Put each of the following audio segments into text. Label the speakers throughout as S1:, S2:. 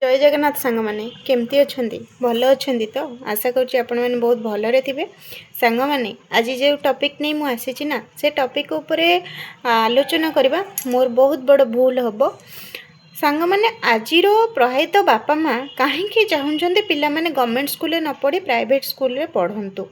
S1: जय जगन्नाथ सांग माने केमती अच्छंती भल अच्छंती तो आशा करुँच आपण मैंने बहुत भलरे थे सांग माने आज जो टॉपिक नहीं मु आसी ना से टॉपिक उपरे आलोचना करबा मोर बहुत बड़ भूल हम सांग माने आजिर प्रहित बापा माँ कहीं चाहते पिला माने गवर्नमेंट स्कूल न पढ़ी प्राइवेट स्कूल रे पढ़ंतु।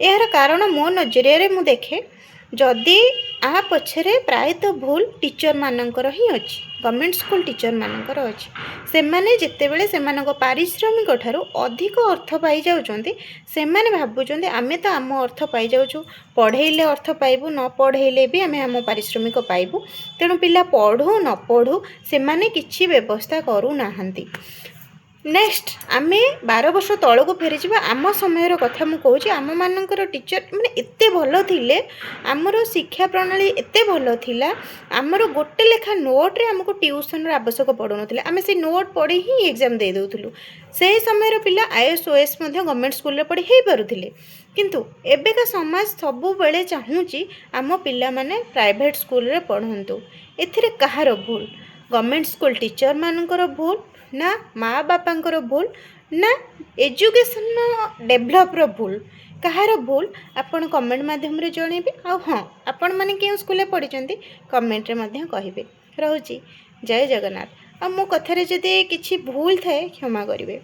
S1: यार कारण मो नजरिया मु देखे जदि आ पछरे प्रायतः भूल टीचर मानकर ही अच्छी गवर्नमेंट स्कूल टीचर मानकर अच्छी से माने जितेबेले सेमानक पारिश्रमिक ठारू अधिक अर्थ पाई जाउछंती सेमाने भाबुछंती आमे तो आम अर्थ पाई जाउछु पढ़ेइले अर्थ पाइबु न पढ़ेइले भी आमे आम पारिश्रमिक पाइबु तेणु पिला पढ़ू न पढ़ू सेमाने किछि व्यवस्था करू नाहंती। नेक्स्ट आमे 12 वर्ष तलक फेरी जा आम समय कथा मुझे कहूँ आम मानकर टीचर मैंने एत भल थे आमर शिक्षा प्रणाली एत भल थिला आमर गोटे लेखा नोट रे आमको ट्यूशन आवश्यक पड़ू ना आम से नोट पढ़ी ही एग्जाम दे दूलु से समय पिला IAS OAS गवर्नमेंट स्कूल पढ़ी हो पारुले किंतु एबेका समाज सबु बेले चाहूँगी आम पिला माने प्राइवेट स्कूल रे पढ़ंतु एथिरे कहार भूल गवर्नमेंट स्कूल टीचर मानकर भूल ना माँ बापांकर भूल ना एजुकेशन डेभलप भूल कहार भूल आपण कमेंट माध्यम रे जणेबे आ हाँ आपण माने के स्कूल पढ़ी कमेंट रे मध्य कहिबे। रहूची जय जगन्नाथ। आ मो कथारे जदि किछि भूल थाए क्षमा करिवे।